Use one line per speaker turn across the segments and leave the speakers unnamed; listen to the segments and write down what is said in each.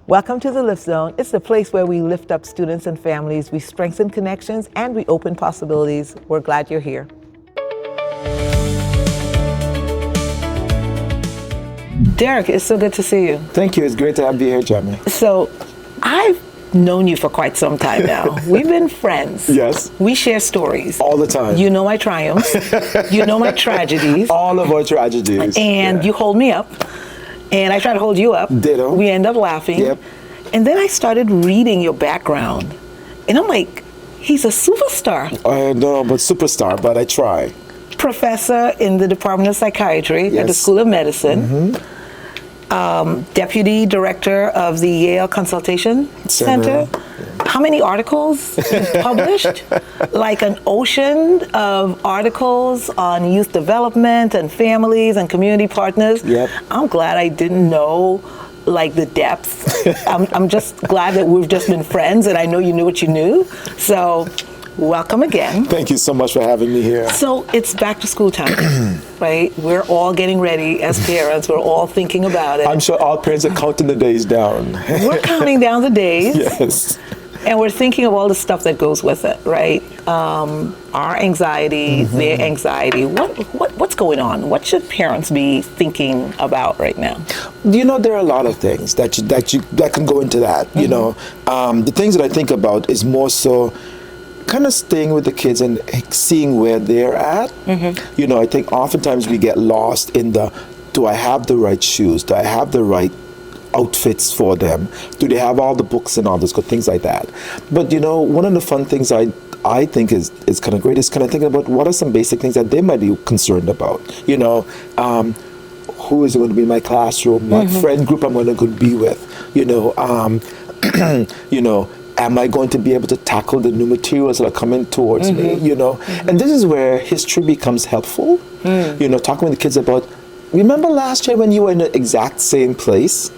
Welcome to the Lift Zone. It's the place where we lift up students and families, we strengthen connections, and we open possibilities. We're glad you're here. Derrick, it's so good to see you.
Thank you. It's great to have you here, Jamie.
So, I've known you for quite some time now. We've been friends.
Yes.
We share stories.
All the time.
You know my triumphs. You know my tragedies.
All of our tragedies.
And you hold me up. And I try to hold you up.
Ditto.
We end up laughing.
Yep.
And then I started reading your background. And I'm like, he's a superstar.
I don't know about superstar, but I try.
Professor in the Department of Psychiatry at the
Yes.
School of Medicine. Deputy Director of the Yale Consultation Center. How many articles you've published? Like an ocean of articles on youth development and families and community partners.
Yep.
I'm glad I didn't know like the depths. I'm just glad that we've just been friends and I know you knew what you knew. So welcome again.
Thank you so much for having me here.
So it's back to school time, right? We're all getting ready as parents. We're all thinking about it.
I'm sure all parents are counting the days down.
We're counting down the days.
Yes.
And we're thinking of all the stuff that goes with it, right? Our anxiety, their anxiety. What's going on? What should parents be thinking about right now?
You know, there are a lot of things that can go into that. You know, the things that I think about is more so kind of staying with the kids and seeing where they're at. You know, I think oftentimes we get lost in do I have the right shoes? Do I have the right outfits for them? Do they have all the books and all those good things like that? But you know, one of the fun things I think is kind of great is kind of thinking about what are some basic things that they might be concerned about. You know, who is going to be in my classroom? What friend group I'm going to be with? You know, you know, am I going to be able to tackle the new materials that are coming towards me? You know, and this is where history becomes helpful. You know, talking with the kids about, remember last year when you were in the exact same place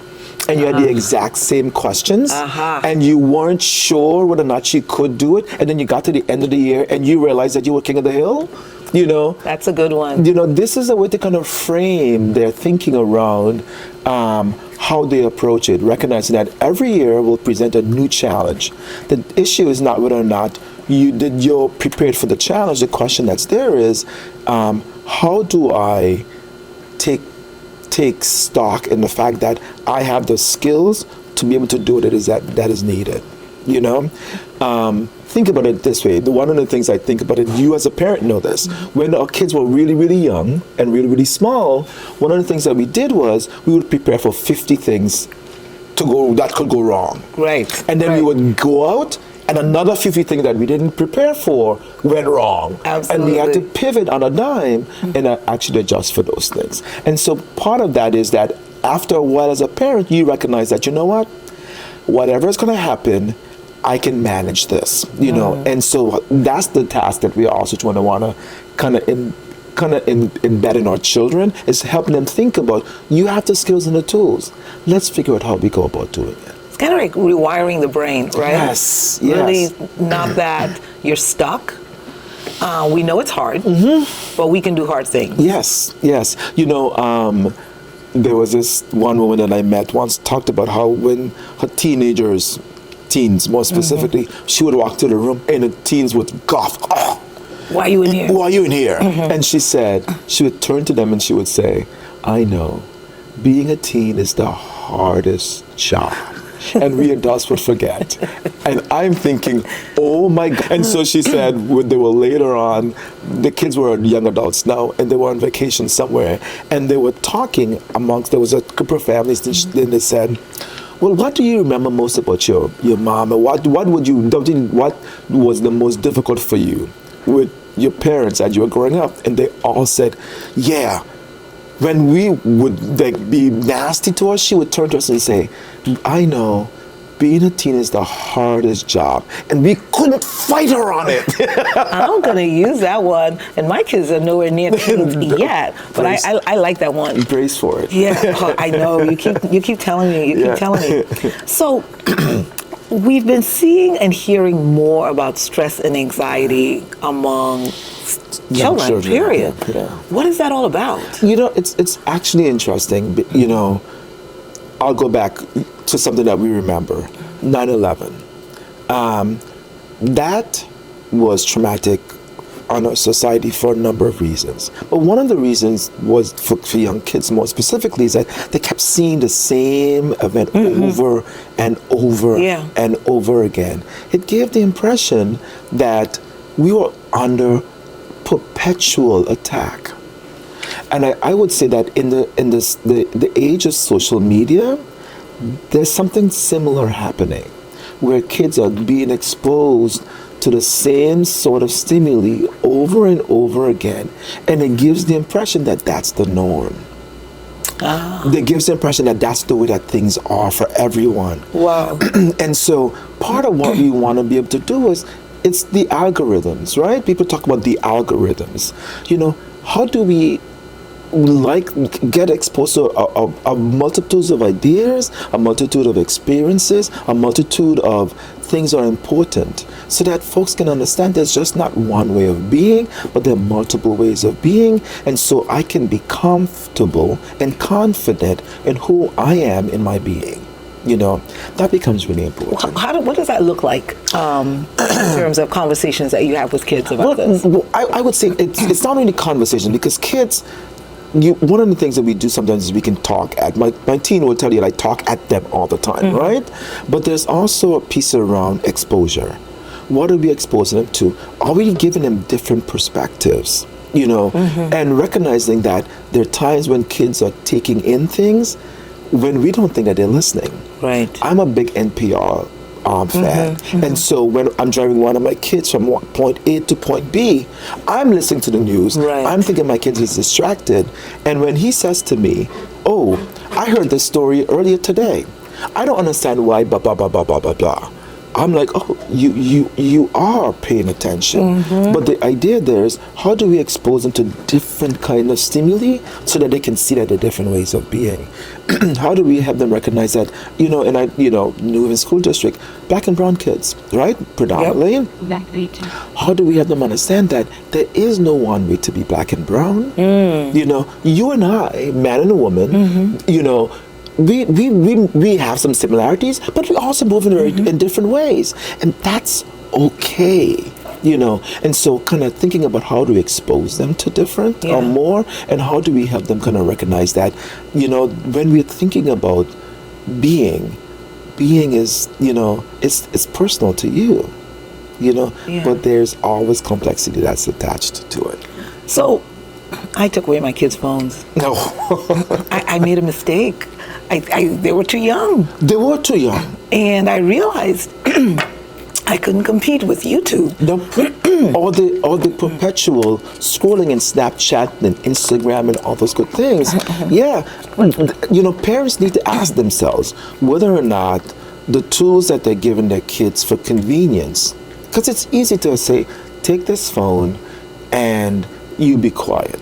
and you had the exact same questions and you weren't sure whether or not you could do it, and then you got to the end of the year and you realized that you were king of the hill? You know,
That's a good one.
you know, this is a way to kind of frame their thinking around how they approach it, recognizing that every year will present a new challenge. The issue is not whether or not you're prepared for the challenge. The question that's there is, how do I take stock in the fact that I have the skills to be able to do what it is that is needed? You know, think about it this way. One of the things I think about it, you as a parent know this. When our kids were really, really young and really, really small, one of the things that we did was we would prepare for 50 things that could go wrong.
Right.
And then we would go out and another 50 things that we didn't prepare for went wrong.
Absolutely.
And we had to pivot on a dime and actually adjust for those things. And so part of that is that after a while as a parent, you recognize that, you know what, whatever is going to happen, I can manage this, you know. And so that's the task that we also want to kind of embed in our children, is helping them think about, you have the skills and the tools. Let's figure out how we go about doing it.
It's kind of like rewiring the brain, right?
Yes,
Really,
yes.
not that you're stuck. We know it's hard, but we can do hard things.
Yes, yes. You know, there was this one woman that I met once talked about how when her teens more specifically, she would walk to the room and the teens would cough. Oh,
Why are you in here?
why are you in here? And she said, she would turn to them and she would say, I know, being a teen is the hardest job. And we adults would forget. And I'm thinking, oh my God. And so she said, when they were later on, the kids were young adults now, and they were on vacation somewhere, and they were talking there was a group of families, and they said, well, what do you remember most about your mom? And what was the most difficult for you with your parents as you were growing up? And they all said, yeah, when we would be nasty to us, she would turn to us and say, I know, being a teen is the hardest job. And we couldn't fight her on it.
I'm going to use that one. And my kids are nowhere near teens yet. But I like that one.
Brace for it.
Yeah, I know. You keep telling me. You keep telling me. So we've been seeing and hearing more about stress and anxiety among children, period.
Yeah.
What is that all about?
You know, it's actually interesting. You know, I'll go back to something that we remember, 9/11. That was traumatic on our society for a number of reasons. But one of the reasons was for young kids more specifically is that they kept seeing the same event over and over and over again. It gave the impression that we were under perpetual attack. And I would say that in the age of social media, there's something similar happening, where kids are being exposed to the same sort of stimuli over and over again, and it gives the impression that that's the norm. It gives the impression that that's the way that things are for everyone.
Wow.
And so part of what we want to be able to do is, it's the algorithms, right? People talk about the algorithms. You know, how do we get exposed to a multitudes of ideas, a multitude of experiences, a multitude of things are important, so that folks can understand there's just not one way of being, but there are multiple ways of being, and so I can be comfortable and confident in who I am in my being. You know, that becomes really important.
What does that look like in terms of conversations that you have with kids about this?
Well, I would say it's not only conversation, because kids, one of the things that we do sometimes is we can talk at, my teen will tell you I talk at them all the time, right? But there's also a piece around exposure. What are we exposing them to? Are we giving them different perspectives? You know, and recognizing that there are times when kids are taking in things when we don't think that they're listening.
Right.
I'm a big NPR fan. And so when I'm driving one of my kids from point A to point B, I'm listening to the news.
Right.
I'm thinking my kid is distracted. And when he says to me, "Oh, I heard this story earlier today. I don't understand why blah, blah, blah, blah, blah, blah, blah." I'm like, "Oh, you are paying attention." But the idea there is, how do we expose them to different kind of stimuli so that they can see that there are different ways of being? How do we have them recognize that, you know, and New Haven School District, black and brown kids, right? Predominantly.
Exactly.
How do we have them understand that there is no one way to be black and brown? You know, you and I, man and a woman, you know, we have some similarities, but we also move in different ways, and that's okay, you know. And so kind of thinking about how do we expose them to different or more, and how do we help them kind of recognize that, you know, when we're thinking about being is, you know, it's personal to you, you know, but there's always complexity that's attached to it.
So I took away my kids' phones.
No.
I made a mistake. They were too young.
They were too young.
And I realized I couldn't compete with YouTube.
all the perpetual scrolling in Snapchat and Instagram and all those good things. You know, parents need to ask themselves whether or not the tools that they're giving their kids for convenience, because it's easy to say, take this phone and you be quiet,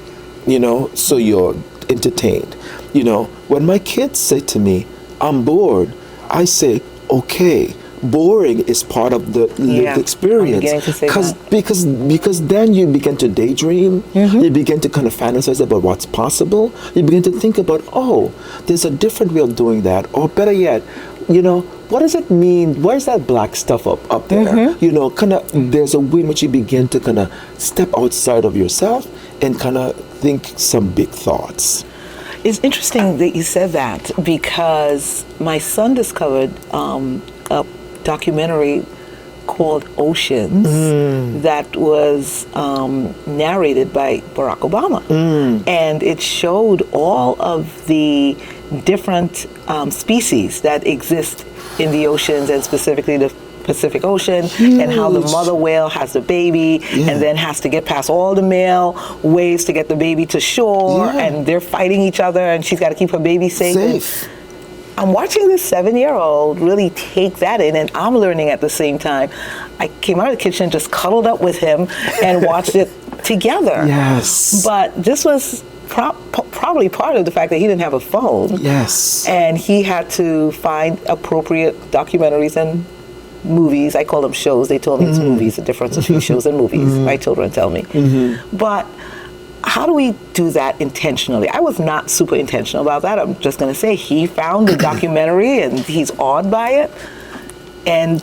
you know, so you're entertained. You know, when my kids say to me, "I'm bored," I say, "Okay, boring is part of the lived experience." Because then you begin to daydream, you begin to kind of fantasize about what's possible, you begin to think about, oh, there's a different way of doing that, or better yet, you know, what does it mean? Why is that black stuff up there? You know, kind of, there's a way in which you begin to kind of step outside of yourself and kind of think some big thoughts.
It's interesting that you said that, because my son discovered a documentary called Oceans that was narrated by Barack Obama. And it showed all of the different species that exist in the oceans, and specifically the Pacific Ocean, and how the mother whale has the baby and then has to get past all the male waves to get the baby to shore, and they're fighting each other, and she's got to keep her baby safe. I'm watching this 7-year-old really take that in, and I'm learning at the same time. I came out of the kitchen, just cuddled up with him, and watched it together.
Yes.
But this was probably part of the fact that he didn't have a phone.
Yes.
And he had to find appropriate documentaries and movies. I call them shows. They told me it's movies, the difference between shows and movies. My children tell me. But how do we do that intentionally? I was not super intentional about that. I'm just going to say he found the documentary and he's awed by it, and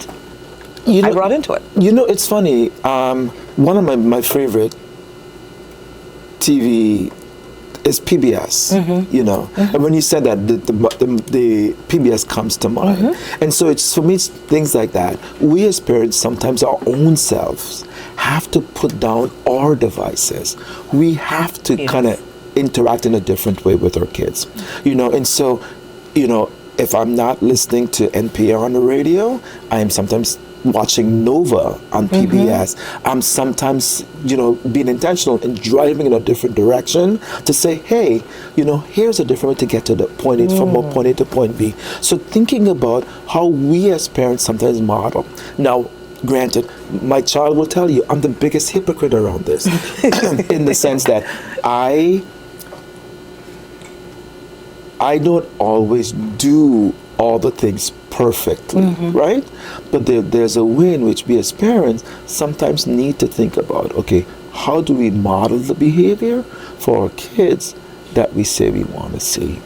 I brought into it.
You know, it's funny. One of my favorite TV is PBS. You know, and when you said that, the PBS comes to mind, and so it's for me, it's things like that. We as parents, sometimes our own selves have to put down our devices. We have to kind of interact in a different way with our kids. You know, and so, you know, if I'm not listening to NPR on the radio, I am sometimes watching Nova on PBS. I'm sometimes, you know, being intentional and driving in a different direction to say, hey, you know, here's a different way to get to the point A, from point A to point B. So thinking about how we as parents sometimes model. Now, granted, my child will tell you I'm the biggest hypocrite around this in the sense that I don't always do all the things perfectly, right? But there's a way in which we as parents sometimes need to think about, okay, how do we model the behavior for our kids that we say we want to see?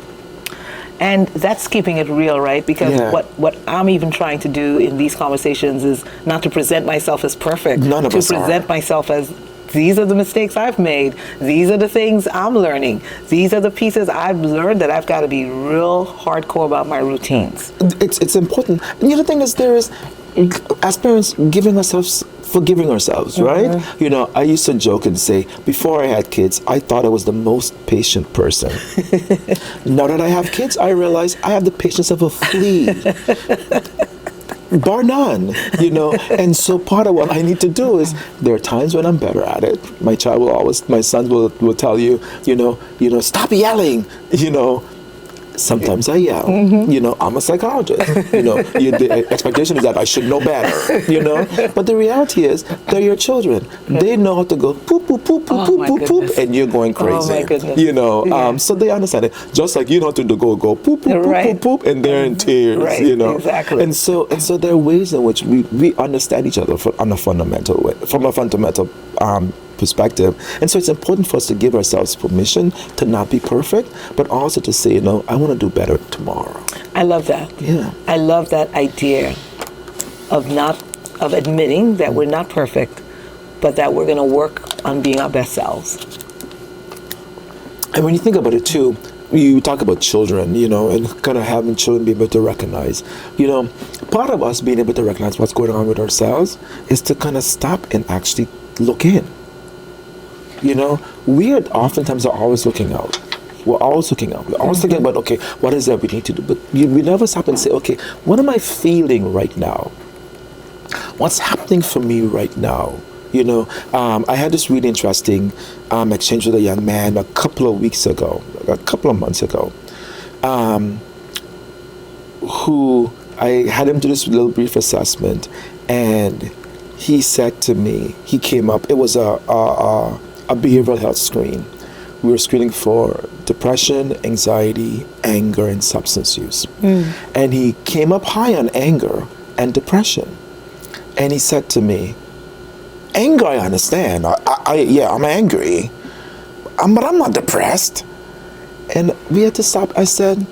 And that's keeping it real, right? Because what I'm even trying to do in these conversations is not to present myself as perfect.
None of us
to present myself as, these are the mistakes I've made. These are the things I'm learning. These are the pieces I've learned that I've got to be real hardcore about my routines.
It's important. And the other thing is there is, as parents, forgiving ourselves, right? You know, I used to joke and say, before I had kids, I thought I was the most patient person. Now that I have kids, I realize I have the patience of a flea. Bar none, you know. And so part of what I need to do is, there are times when I'm better at it. My sons will tell you, you know, stop yelling, you know. Sometimes I yell. You know, I'm a psychologist. You know, the expectation is that I should know better, you know. But the reality is, they're your children. They know how to go poop, poop, poop, poop, poop, poop, poop, and you're going crazy.
Oh, my goodness.
You know, so they understand it. Just like you know how to go poop, poop, poop, poop, poop, and they're in tears, you know.
Exactly.
And so there are ways in which we understand each other on a fundamental way, from a fundamental perspective. And so it's important for us to give ourselves permission to not be perfect, but also to say, you know, I want to do better tomorrow.
I love that.
Yeah.
I love that idea of admitting that we're not perfect, but that we're going to work on being our best selves.
And when you think about it too, you talk about children, you know, and kind of having children be able to recognize, you know, part of us being able to recognize what's going on with ourselves is to kind of stop and actually look in. You know, we oftentimes are always looking out. We're always looking out. We're always thinking about, okay, what is that we need to do? But we never stop and say, okay, what am I feeling right now? What's happening for me right now? You know, I had this really interesting exchange with a young man a couple of months ago, who I had him do this little brief assessment, and he said to me, he came up, it was a behavioral health screen. We were screening for depression, anxiety, anger, and substance use. And he came up high on anger and depression. And he said to me, anger, I understand. I'm angry, but I'm not depressed. And we had to stop. I said,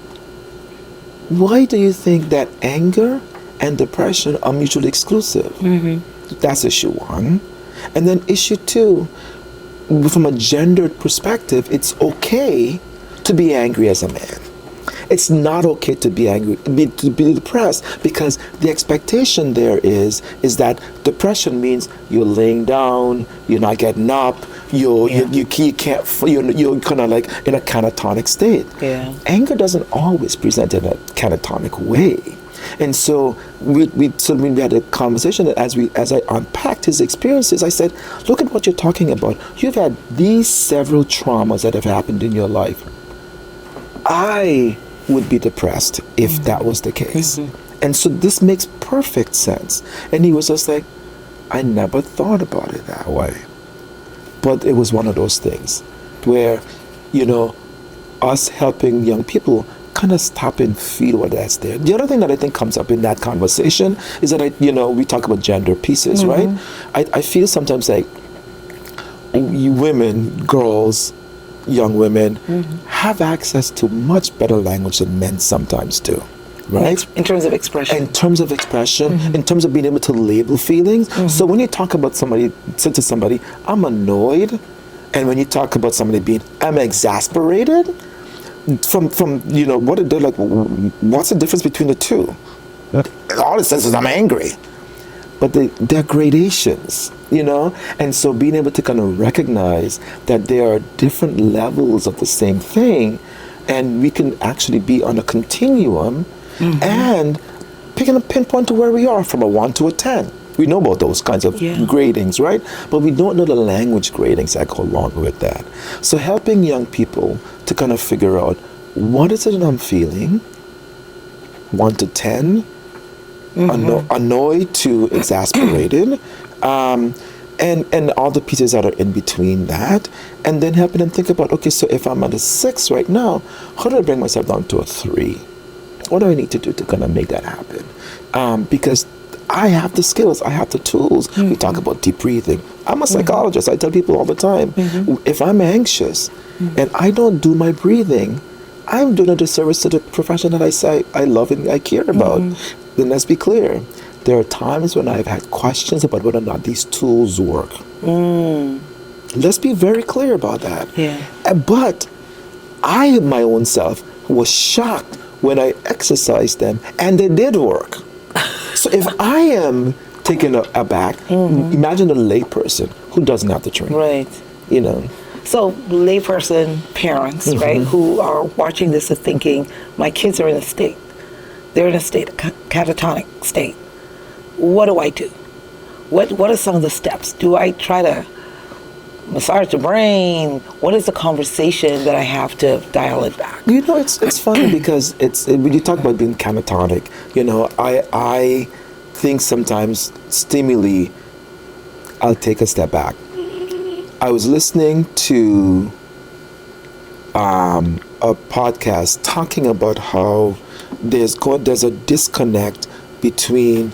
why do you think that anger and depression are mutually exclusive? That's issue one. And then issue two, from a gendered perspective, it's okay to be angry as a man. It's not okay to be angry, to be depressed, because the expectation there is that depression means you're laying down, you're not getting up, you can't, you're kind of like in a catatonic state. Anger doesn't always present in a catatonic way. And so we had a conversation that as I unpacked his experiences, I said, look at what you're talking about. You've had these several traumas that have happened in your life. I would be depressed if that was the case. And so this makes perfect sense. And he was just like, I never thought about it that way. But it was one of those things where, you know, us helping young people kind of stop and feel what that's there. The other thing that I think comes up in that conversation is that we talk about gender pieces, right? I feel sometimes like you women, girls, young women have access to much better language than men sometimes do, right?
In terms of expression.
In terms of expression, in terms of being able to label feelings. So when you talk about say to somebody, I'm annoyed, and when you talk about somebody I'm exasperated, from what they're like, what's the difference between the two? All it says is I'm angry. But they're gradations, and so being able to kind of recognize that there are different levels of the same thing, and we can actually be on a continuum and picking a pinpoint to where we are from a 1 to a 10. We know about those kinds of gradings, right? But we don't know the language gradings that go along with that. So helping young people to kind of figure out, what is it that I'm feeling? 1 to 10. Annoyed to exasperated, and all the pieces that are in between that, and then helping them think about, okay, so if I'm at a 6 right now, how do I bring myself down to a 3? What do I need to do to kind of make that happen? Because I have the skills, I have the tools. We talk about deep breathing. I'm a psychologist. I tell people all the time, if I'm anxious and I don't do my breathing, I'm doing a disservice to the profession that I say I love and I care about. Then let's be clear. There are times when I've had questions about whether or not these tools work. Let's be very clear about that. But I, my own self, was shocked when I exercised them, and they did work. So if I am taken aback, imagine a layperson who doesn't have the training.
Right. So layperson parents, right, who are watching this and thinking, my kids are in a state. They're in a state, a catatonic state. What do I do? What are some of the steps? Do I try to massage the brain? What is the conversation that I have to dial it back?
It's funny because when you talk about being catatonic, I think sometimes stimuli, I'll take a step back. I was listening to a podcast talking about how there's a disconnect between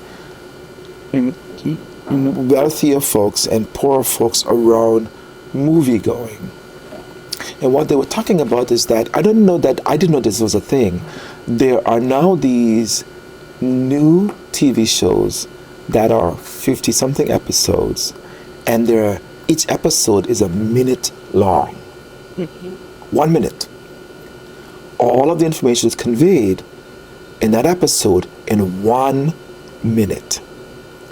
wealthier folks and poorer folks around movie going. And what they were talking about is that I didn't know this was a thing. There are now these new TV shows that are 50-something episodes, and each episode is a minute long. 1 minute. All of the information is conveyed in that episode in 1 minute.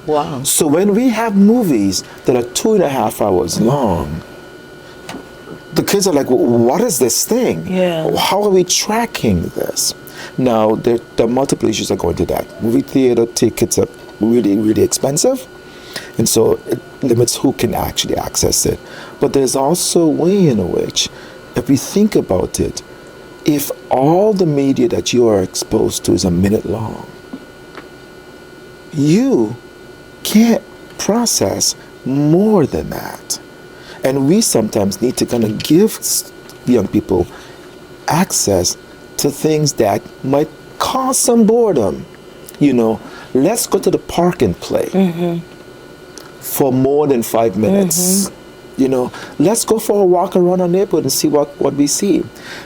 Wow.
So when we have movies that are 2.5 hours long, the kids are like, what is this thing? How are we tracking this? Now, there are multiple issues that go into that. Movie theater tickets are really, really expensive. And so it limits who can actually access it. But there's also a way in which, if we think about it, if all the media that you are exposed to is a minute long, you can't process more than that. And we sometimes need to kind of give young people access to things that might cause some boredom. Let's go to the park and play for more than 5 minutes. Let's go for a walk around our neighborhood and see what we see.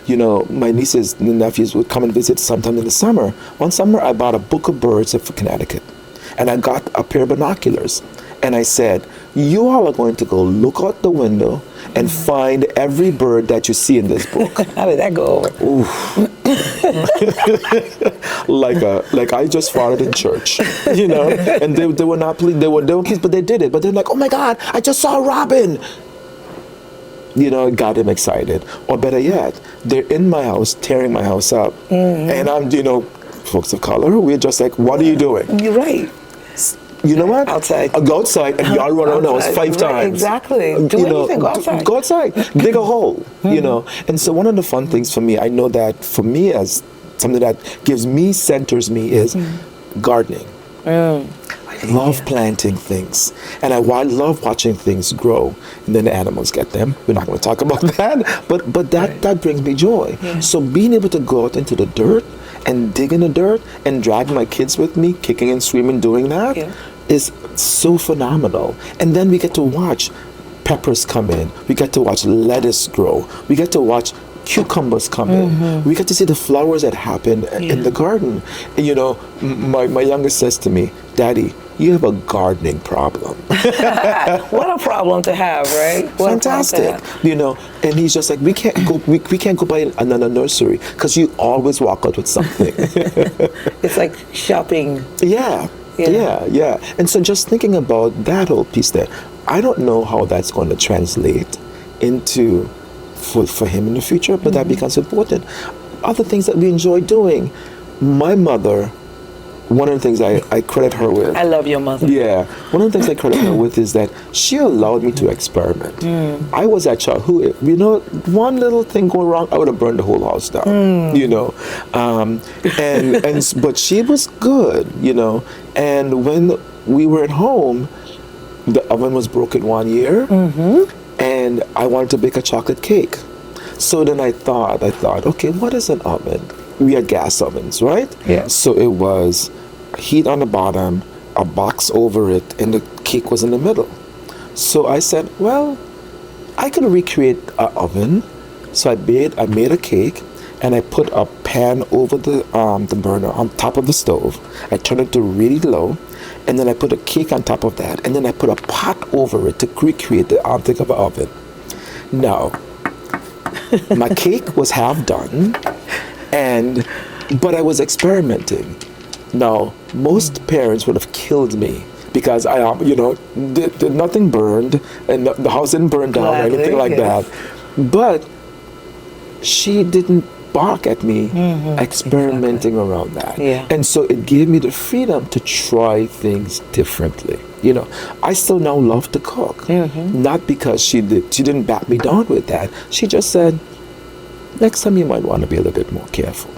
My nieces and nephews would come and visit sometime in the summer. One summer, I bought a book of birds for Connecticut, and I got a pair of binoculars. And I said, you all are going to go look out the window and find every bird that you see in this book.
How did that go over?
like I just farted in church, and they were not pleased. They were pleased, but they did it. But they're like, oh my God, I just saw a robin. It got him excited. Or better yet, they're in my house, tearing my house up. And I'm, folks of color, we're just like, what are you doing?
You're right.
You know what?
Outside.
Go outside and y'all run around the house 5 times.
Right, exactly. Do anything, go outside.
Go outside. Dig a hole, And so one of the fun things for me, I know that for me as something that centers me is gardening. I love planting things. And I love watching things grow. And then the animals get them. We're not going to talk about that. But that brings me joy. Yeah. So being able to go out into the dirt and dig in the dirt and drag my kids with me, kicking and screaming, doing that, is so phenomenal. And then we get to watch peppers come in. We get to watch lettuce grow. We get to watch cucumbers come in. We get to see the flowers that happen in the garden. And, you know, my youngest says to me, "Daddy, you have a gardening problem."
What a problem to have, right? What a problem to
Fantastic,
have.
you know. And he's just like, we can't go buy another nursery because you always walk out with something.
It's like shopping.
Yeah. And so just thinking about that whole piece there, I don't know how that's going to translate into for him in the future, but that becomes important. Other things that we enjoy doing. My mother, one of the things I credit her with.
I love your mother.
Yeah. One of the things I credit her with is that she allowed me to experiment. I was that child who, you know, one little thing going wrong, I would have burned the whole house down, you know. But she was good, you know. And when we were at home, the oven was broken one year, and I wanted to bake a chocolate cake. So then I thought, okay, what is an oven? We had gas ovens, right?
Yeah.
So it was heat on the bottom, a box over it, and the cake was in the middle. So I said, well, I could recreate an oven. So I made a cake, and I put a pan over the burner on top of the stove. I turned it to really low, and then I put a cake on top of that, and then I put a pot over it to recreate the thing of an oven. Now, my cake was half done, but I was experimenting. Now, most parents would have killed me because nothing burned, and the house didn't burn down or anything like that. But she didn't bark at me experimenting around that.
Yeah.
And so it gave me the freedom to try things differently. You know, I still now love to cook. Not because she didn't bat me down with that. She just said, next time you might want to be a little bit more careful.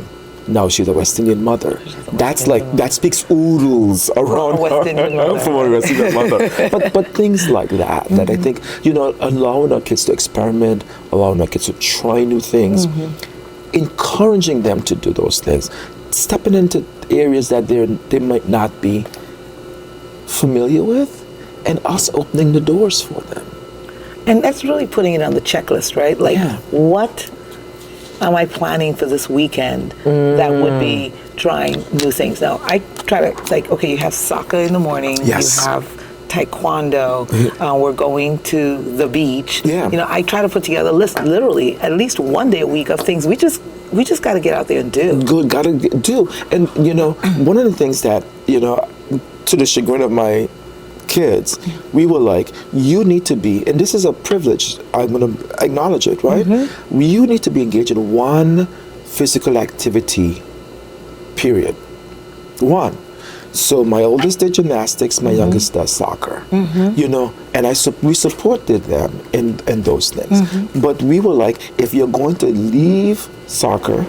Now she's a West Indian mother. That speaks oodles around
West Indian mother.
for a West Indian mother. But things like that, that I think, you know, allowing our kids to experiment, allowing our kids to try new things, encouraging them to do those things, stepping into areas that they might not be familiar with, and us opening the doors for them.
And that's really putting it on the checklist, right? Like, what am I planning for this weekend that would be trying new things? Now, I try to, like, okay, you have soccer in the morning,
Yes.
you have taekwondo, we're going to the beach.
Yeah.
You know, I try to put together a list, literally, at least one day a week of things we just got to get out there and do.
Good, gotta do. And, you know, one of the things that, you know, to the chagrin of my kids, we were like, you need to be, and this is a privilege, I'm going to acknowledge it, right? You need to be engaged in one physical activity, period. One. So my oldest did gymnastics, my youngest does soccer, you know, and we supported them in those things. But we were like, if you're going to leave soccer,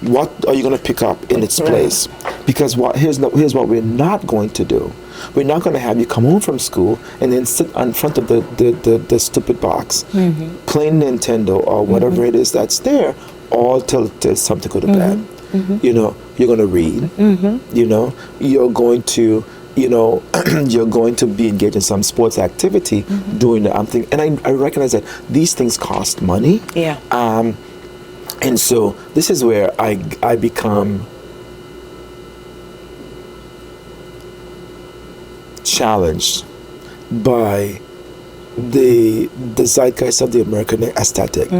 what are you going to pick up in its place? Because here's what we're not going to do. We're not going to have you come home from school and then sit in front of the stupid box, playing Nintendo or whatever it is that's there, all till there's time to go to bed. You know, you're going to read. You know, you're going to, you know, you're going to be engaged in some sports activity doing the thing. And I recognize that these things cost money.
Yeah.
And so this is where I become challenged by the zeitgeist of the American aesthetic.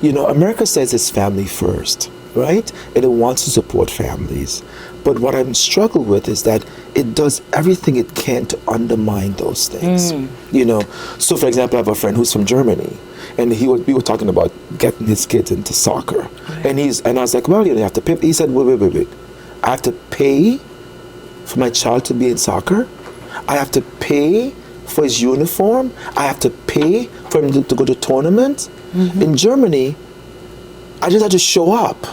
You know, America says it's family first, right? And it wants to support families. But what I'm struggled with is that it does everything it can to undermine those things. You know, so for example, I have a friend who's from Germany, and we were talking about getting his kids into soccer. And I was like, well, you have to pay. He said, wait. I have to pay for my child to be in soccer? I have to pay for his uniform? I have to pay for him to go to tournaments? In Germany, I just had to show up.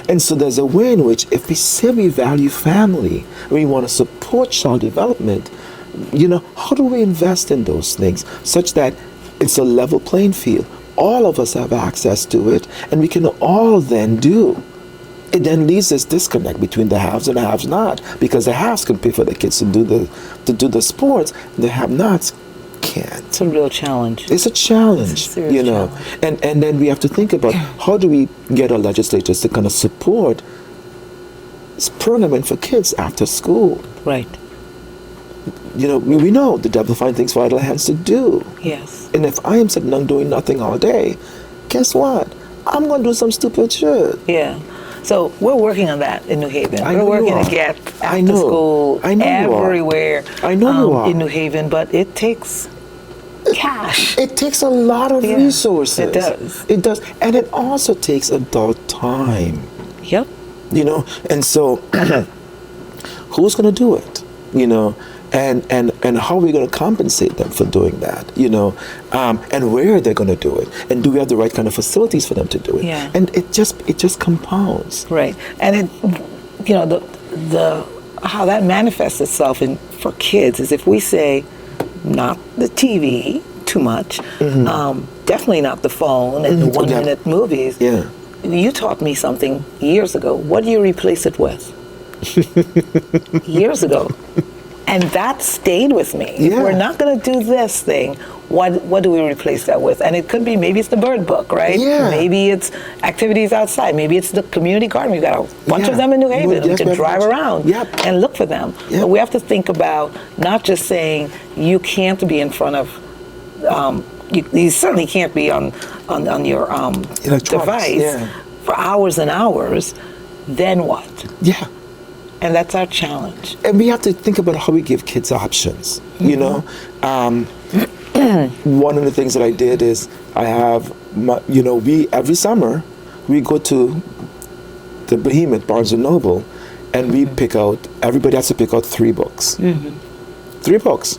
And so there's a way in which, if we say we value family, we want to support child development, you know, how do we invest in those things such that it's a level playing field? All of us have access to it, and we can all then do. It then leaves this disconnect between the haves and the haves not, because the haves can pay for the kids to do the sports, and the have nots can't.
It's a real challenge.
It's a challenge,
It's a serious challenge.
And then we have to think about how do we get our legislators to kind of support programming for kids after school.
Right.
We know the devil finds things for idle hands to do.
Yes.
And if I am sitting down doing nothing all day, guess what? I'm going to do some stupid shit.
Yeah. So we're working on that in New Haven.
I
We're
know you
working
are.
to get
I
after
know.
school
I know you are.
everywhere
I know you are.
in New Haven, but it takes cash.
It takes a lot of
Yeah,
resources.
it does.
It does. And it also takes adult time.
Yep.
And so who's going to do it? And how are we going to compensate them for doing that? And where are they going to do it? And do we have the right kind of facilities for them to do it?
Yeah.
And it just compounds.
Right. And it, the how that manifests itself for kids is if we say not the TV too much, definitely not the phone and the 1 minute movies.
Yeah.
You taught me something years ago. What do you replace it with? Years ago. And that stayed with me. If
Yeah.
we're not going to do this thing, what do we replace that with? And it could be, maybe it's the bird book, right?
Yeah.
Maybe it's activities outside. Maybe it's the community garden. We've got a bunch
Yeah.
of them in New Haven. We
Yes,
can drive around
Yep.
and look for them.
Yep.
But we have to think about not just saying you can't be in front of, you certainly can't be on your
Electronics,
device
yeah.
for hours and hours. Then what?
Yeah.
And that's our challenge.
And we have to think about how we give kids options. One of the things that I did is I have, every summer we go to the behemoth Barnes and Noble, and we pick out. Everybody has to pick out 3 books. 3 books.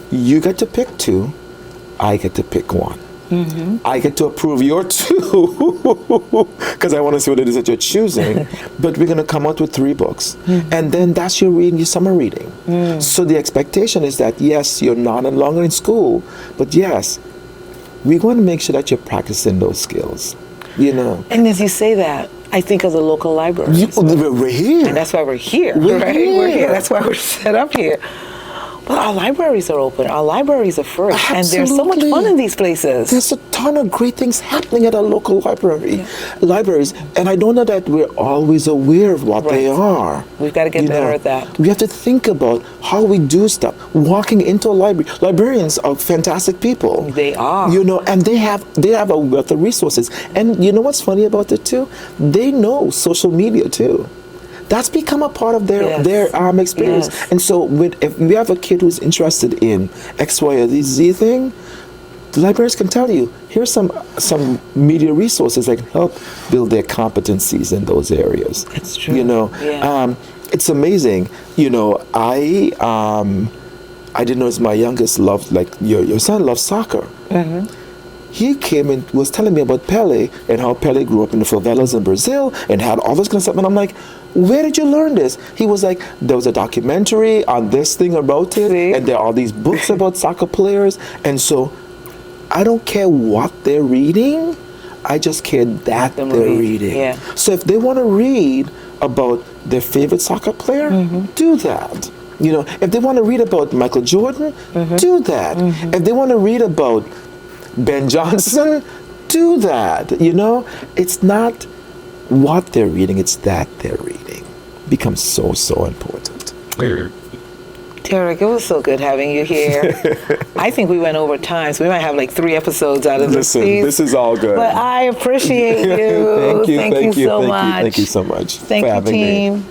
You get to pick 2. I get to pick 1. I get to approve your 2 because I want to see what it is that you're choosing. But we're going to come out with 3 books. And then that's your reading, your summer reading. So the expectation is that, yes, you're not any longer in school, but yes, we want to make sure that you're practicing those skills,
And as you say that, I think of the local library.
We're here.
And that's why we're here, right? We're here. That's why we're set up here. But our libraries are open. Our libraries are free. And there's so much fun in these places.
There's a ton of great things happening at our local libraries. And I don't know that we're always aware of what they are.
We've got to get better at that.
We have to think about how we do stuff. Walking into a library. Librarians are fantastic people.
They are.
And they have a wealth of resources. And you know what's funny about it too? They know social media too. That's become a part of their experience.
Yes.
And so if we have a kid who's interested in X, Y, or Z thing, the librarians can tell you, here's some media resources that can help build their competencies in those areas.
That's true.
It's amazing. I didn't know my youngest loved, like your son loves soccer. He came and was telling me about Pele and how Pele grew up in the favelas in Brazil and had all this kind of stuff. And I'm like, where did you learn this? He was like, there was a documentary on this thing about it.
See?
And there are all these books about soccer players. And so I don't care what they're reading. I just care that they're reading.
Yeah.
So if they want to read about their favorite soccer player, do that. If they want to read about Michael Jordan, do that. If they want to read about Ben Johnson, do that. It's not what they're reading, it's that they're reading. Becomes so important.
Derrick, it was so good having you here. I think we went over time, so we might have like 3 episodes out of this.
Listen, this is all good.
But I appreciate you.
Thank you
so much.
Thank you so much
Thank
for
you,
having
team.
me.